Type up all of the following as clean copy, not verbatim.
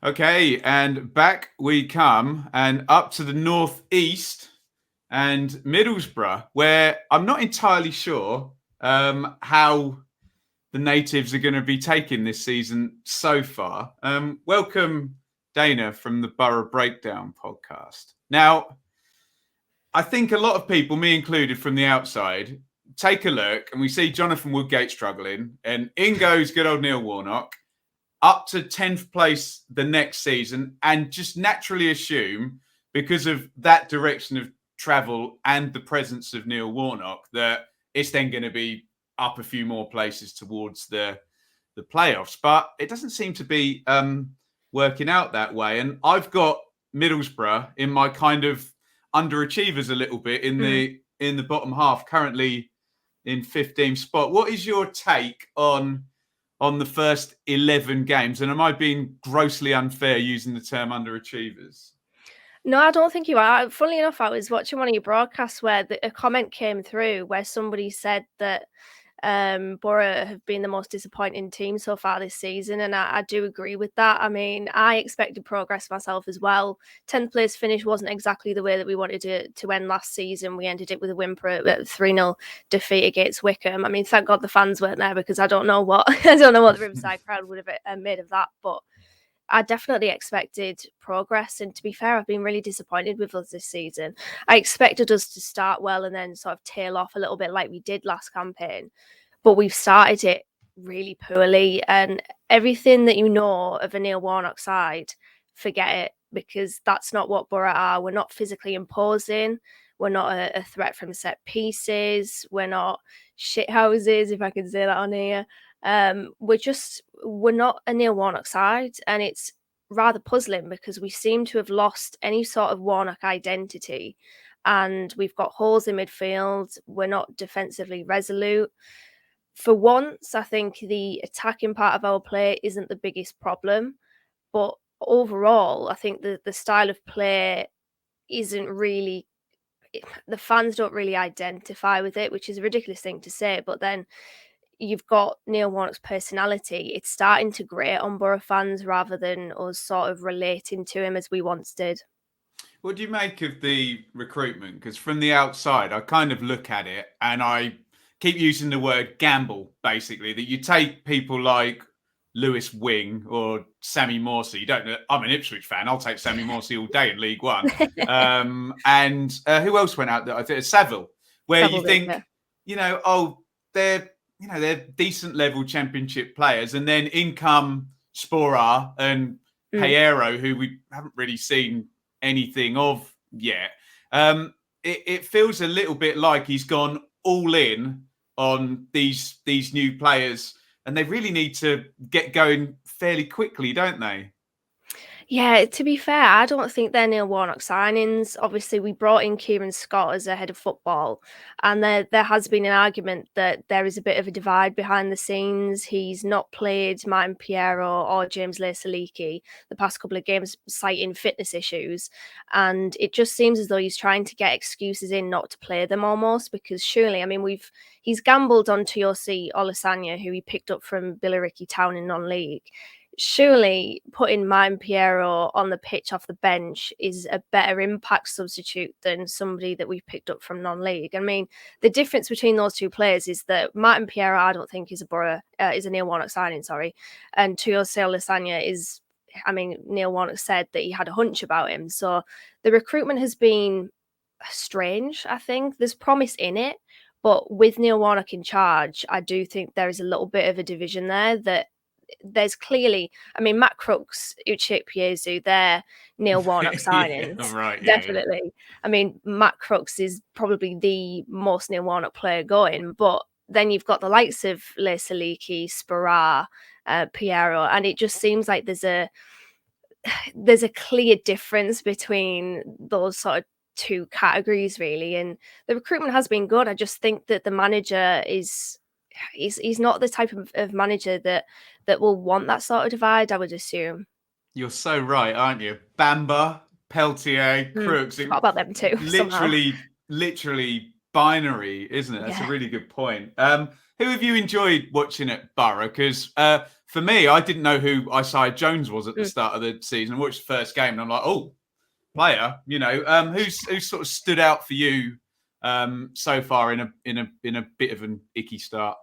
Okay, and back we come, and up to the northeast and Middlesbrough, where I'm not entirely sure how the natives are going to be taking this season so far. Welcome, Dana, from the Boro Breakdown podcast. Now, I think a lot of people, me included, from the outside, take a look and we see Jonathan Woodgate struggling, and in goes good old Neil Warnock, up to 10th place the next season, and just naturally assume, because of that direction of travel and the presence of Neil Warnock, that it's then going to be up a few more places towards the playoffs. But it doesn't seem to be working out that way. And I've got Middlesbrough in my kind of underachievers a little bit in the bottom half, currently in 15th spot. What is your take on the first 11 games? And am I being grossly unfair using the term underachievers? No, I don't think you are. Funnily enough, I was watching one of your broadcasts where a comment came through where somebody said that Boro have been the most disappointing team so far this season, and I do agree with that. I mean, I expected progress myself as well. 10th place finish wasn't exactly the way that we wanted to end last season. We ended it with a whimper at 3-0 defeat against Wickham. I mean, thank God the fans weren't there, because I don't know what the Riverside crowd would have made of that, but I definitely expected progress, and to be fair, I've been really disappointed with us this season. I expected us to start well and then sort of tail off a little bit like we did last campaign, but we've started it really poorly, and everything that you know of a Neil Warnock side, forget it, because that's not what Boro are. We're not physically imposing. We're not a threat from set pieces. We're not shithouses, if I can say that on here. We're not a Neil Warnock side, and it's rather puzzling because we seem to have lost any sort of Warnock identity, and we've got holes in midfield. We're not defensively resolute. For once, I think the attacking part of our play isn't the biggest problem, but overall, I think the style of play isn't really, the fans don't really identify with it, which is a ridiculous thing to say, but then you've got Neil Warnock's personality. It's starting to grate on Boro fans rather than us sort of relating to him as we once did. What do you make of the recruitment? Because from the outside, I kind of look at it and I keep using the word gamble, basically, that you take people like Lewis Wing or Sammy Morsey. You don't know, I'm an Ipswich fan. I'll take Sammy Morsey all day in League One. And who else went out there? I think Saville, where Saville, you think, they're decent level Championship players, and then in come Sporar and Pereiro, who we haven't really seen anything of yet. It feels a little bit like he's gone all in on these new players, and they really need to get going fairly quickly, don't they? Yeah, to be fair, I don't think they're Neil Warnock signings. Obviously, we brought in Kieran Scott as a head of football, and there has been an argument that there is a bit of a divide behind the scenes. He's not played Martin Piero or James Leigh-Saliki the past couple of games, citing fitness issues, and it just seems as though he's trying to get excuses in not to play them almost, because surely, I mean, he's gambled on Tjelta Olusanya, who he picked up from Billericay Town in non-league. Surely putting Martin Piero on the pitch off the bench is a better impact substitute than somebody that we've picked up from non-league. I mean, the difference between those two players is that Martin Piero, I don't think, is a Neil Warnock signing, and Tjelta Olusanya is, I mean, Neil Warnock said that he had a hunch about him. So the recruitment has been strange, I think. There's promise in it, but with Neil Warnock in charge, I do think there is a little bit of a division there that there's clearly, I mean, Matt Crooks, Uche Piezu, they're Neil Warnock signings. Right, definitely. Yeah. I mean, Matt Crooks is probably the most Neil Warnock player going, but then you've got the likes of Leigh-Saliki, Sporar, Piero, and it just seems like there's a clear difference between those sort of two categories, really. And the recruitment has been good. I just think that the manager he's not the type of manager that will want that sort of divide, I would assume. You're so right, aren't you? Bamba, Peltier, Crooks. What about them too? Literally binary, isn't it? That's a really good point. Who have you enjoyed watching at Boro? Because for me, I didn't know who Isaiah Jones was at the start of the season. I watched the first game and I'm like, oh, player. Who's sort of stood out for you so far in a bit of an icky start?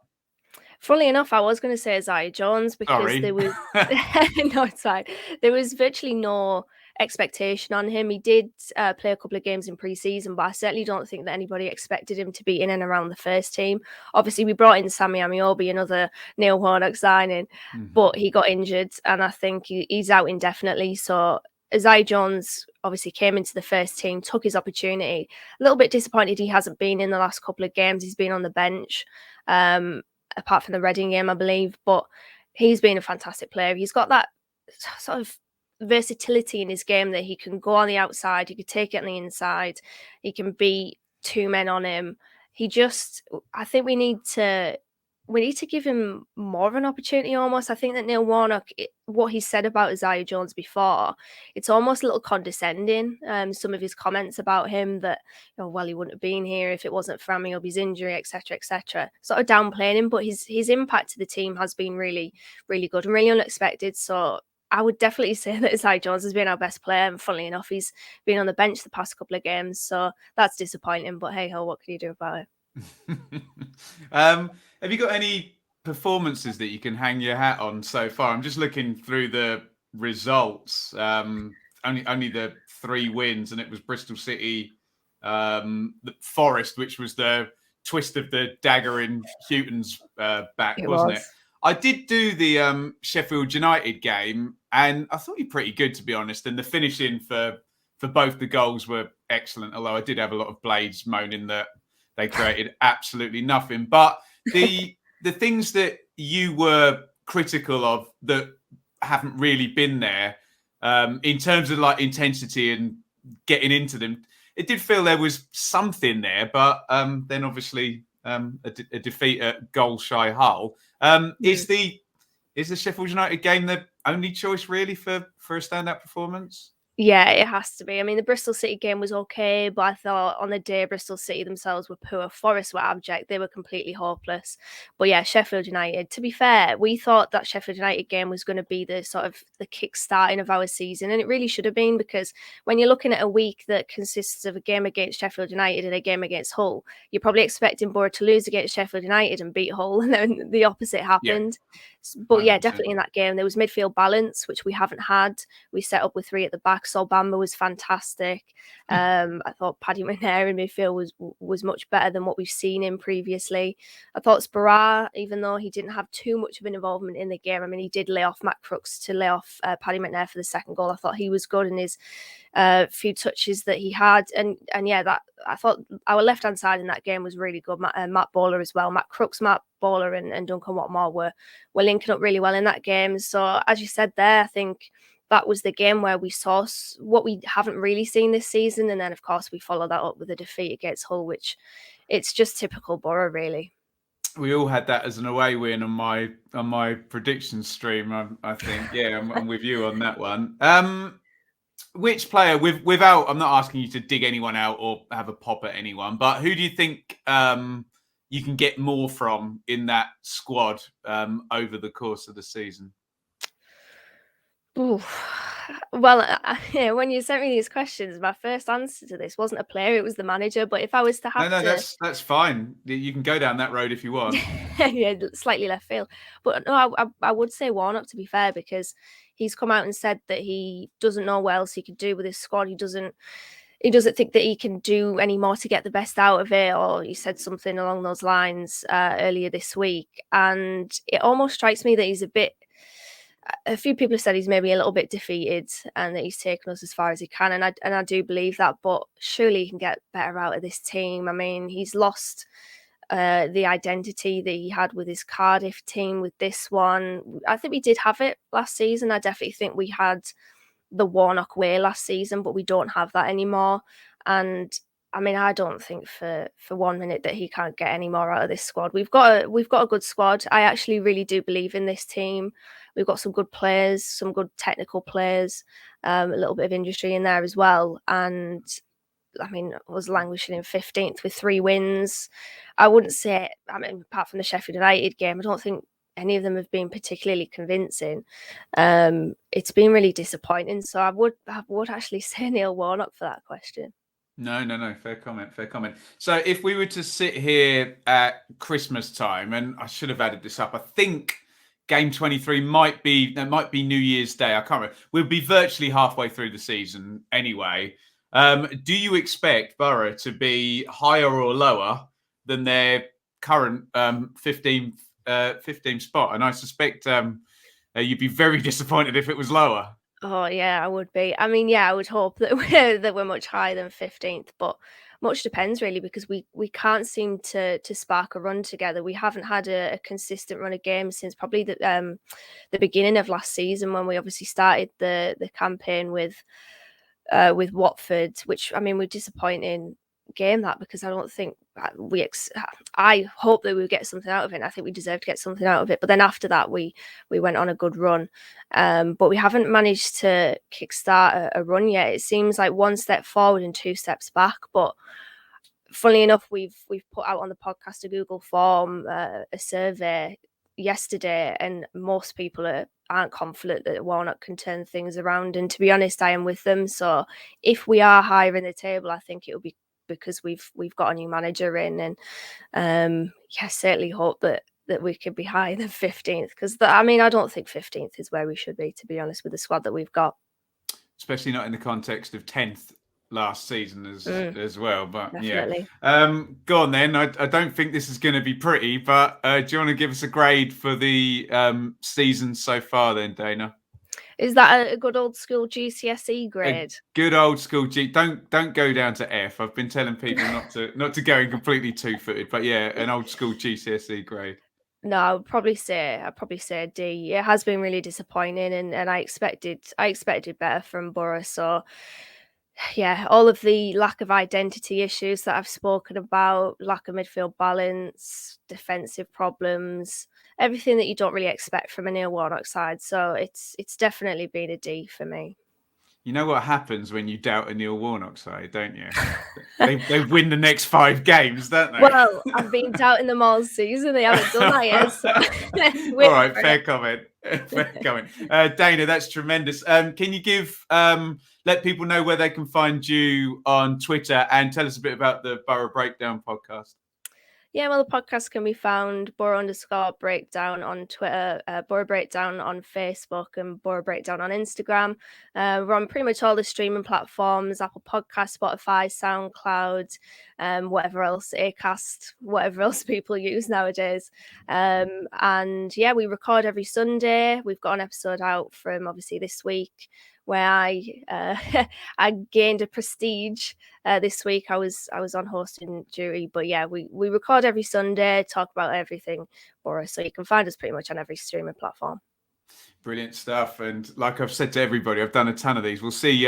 Funnily enough, I was going to say Isaiah Jones because there was no, it's fine. There was virtually no expectation on him. He did play a couple of games in pre-season, but I certainly don't think that anybody expected him to be in and around the first team. Obviously, we brought in Sammy Amiobi, another Neil Warnock signing, but he got injured, and I think he's out indefinitely. So Isaiah Jones obviously came into the first team, took his opportunity. A little bit disappointed he hasn't been in the last couple of games. He's been on the bench. Apart from the Reading game, I believe, but he's been a fantastic player. He's got that sort of versatility in his game that he can go on the outside, he can take it on the inside, he can beat two men on him. I think we need to give him more of an opportunity almost. I think that Neil Warnock, what he said about Isaiah Jones before, it's almost a little condescending. Some of his comments about him that, well, he wouldn't have been here if it wasn't for Amiobi's injury, etc., etc. Sort of downplaying him, but his impact to the team has been really, really good and really unexpected. So I would definitely say that Isaiah Jones has been our best player. And funnily enough, he's been on the bench the past couple of games. So that's disappointing, but hey ho, what can you do about it? Have you got any performances that you can hang your hat on so far? I'm just looking through the results. Only the 3 wins, and it was Bristol City, the Forest, which was the twist of the dagger in Houghton's back, wasn't it? I did do the Sheffield United game, and I thought you were pretty good, to be honest. And the finishing for both the goals were excellent, although I did have a lot of blades moaning that they created absolutely nothing. But the things that you were critical of that haven't really been there, in terms of like intensity and getting into them, it did feel there was something there. But then obviously a defeat at goal shy Hull. Is the Sheffield United game the only choice really for a standout performance? Yeah, it has to be. I mean, the Bristol City game was okay, but I thought on the day Bristol City themselves were poor. Forest were abject. They were completely hopeless. But yeah, Sheffield United, to be fair, we thought that Sheffield United game was going to be the sort of the kick-starting of our season. And it really should have been, because when you're looking at a week that consists of a game against Sheffield United and a game against Hull, you're probably expecting Boro to lose against Sheffield United and beat Hull. And then the opposite happened. Yeah. But yeah, definitely in that game, there was midfield balance, which we haven't had. We set up with 3 at the back. So Bamber was fantastic. I thought Paddy McNair in midfield was much better than what we've seen him previously. I thought Sparrow, even though he didn't have too much of an involvement in the game, I mean, he did lay off Matt Crooks to lay off Paddy McNair for the second goal. I thought he was good in his few touches that he had. And yeah, that I thought our left-hand side in that game was really good. Matt Bowler as well. Matt Crooks, Matt Bowler and Duncan Watmore were linking up really well in that game. So as you said there, I think that was the game where we saw what we haven't really seen this season. And then, of course, we followed that up with a defeat against Hull, which it's just typical Boro, really. We all had that as an away win on my prediction stream, I think. Yeah, I'm with you on that one. Which player, without, I'm not asking you to dig anyone out or have a pop at anyone, but who do you think you can get more from in that squad over the course of the season? Ooh. Well, when you sent me these questions, my first answer to this wasn't a player, it was the manager. But if I was to have that's fine. You can go down that road if you want. Yeah, slightly left field. But no, I would say Warnock, to be fair, because he's come out and said that he doesn't know what else he could do with his squad. He doesn't think that he can do any more to get the best out of it, or he said something along those lines earlier this week. And it almost strikes me that he's a few people have said he's maybe a little bit defeated and that he's taken us as far as he can. And I do believe that, but surely he can get better out of this team. I mean, he's lost the identity that he had with his Cardiff team with this one. I think we did have it last season. I definitely think we had the Warnock way last season, but we don't have that anymore. And I mean, I don't think for 1 minute that he can't get any more out of this squad. We've got a good squad. I actually really do believe in this team. We've got some good players, some good technical players, a little bit of industry in there as well. And was languishing in 15th with 3 wins. I wouldn't say, apart from the Sheffield United game, I don't think any of them have been particularly convincing. It's been really disappointing. So I would actually say Neil Warnock for that question. No. Fair comment. So if we were to sit here at Christmas time, and I should have added this up, I think game 23 might be New Year's Day. I can't remember. We'll be virtually halfway through the season anyway. Do you expect Boro to be higher or lower than their current 15th spot? And I suspect you'd be very disappointed if it was lower. Oh yeah, I would be. I would hope that we're much higher than 15th, but much depends really, because we can't seem to spark a run together. We haven't had a consistent run of games since probably the beginning of last season, when we obviously started the campaign with Watford, which we're disappointing game that, because I don't think I hope that we would get something out of it. I think we deserve to get something out of it. But then after that, we went on a good run, but we haven't managed to kickstart a run yet. It seems like 1 step forward and 2 steps back. But funnily enough, we've put out on the podcast a Google form, a survey yesterday, and most people aren't confident that Warnock can turn things around. And to be honest, I am with them. So if we are higher in the table, I think it will be because we've got a new manager in, and certainly hope that we could be higher than 15th, because I don't think 15th is where we should be, to be honest, with the squad that we've got, especially not in the context of 10th last season as well. But definitely. Go on then. I don't think this is going to be pretty, but do you want to give us a grade for the season so far then, Dana? Is that a good old school GCSE grade? Good old school G. Don't go down to F. I've been telling people not to go in completely two-footed, but yeah, an old school GCSE grade. No, I'd probably say a D. It has been really disappointing, and I expected better from Boro. So yeah, all of the lack of identity issues that I've spoken about, lack of midfield balance, defensive problems, everything that you don't really expect from a Neil Warnock side. So it's definitely been a D for me. You know what happens when you doubt a Neil Warnock side, don't you? they win the next 5 games, don't they? Well, I've been doubting them all season. They haven't done that yet. So. All right, fair comment. Dana, that's tremendous. Can you let people know where they can find you on Twitter, and tell us a bit about the Boro Breakdown podcast? Yeah, well, the podcast can be found Boro_Breakdown on Twitter, Boro Breakdown on Facebook, and Boro Breakdown on Instagram. We're on pretty much all the streaming platforms: Apple Podcasts, Spotify, SoundCloud, whatever else, Acast, whatever else people use nowadays. And yeah, we record every Sunday. We've got an episode out from obviously this week, where I gained a prestige this week. I was on hosting duty, but yeah, we record every Sunday, talk about everything Boro, so you can find us pretty much on every streaming platform. Brilliant stuff. And like I've said to everybody, I've done a ton of these. We'll see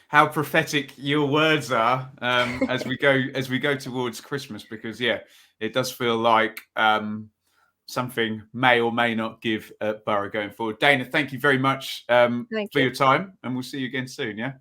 how prophetic your words are as we go towards Christmas, because yeah, it does feel like something may or may not give Boro going forward. Dana, thank you very much for your time, and we'll see you again soon. Yeah.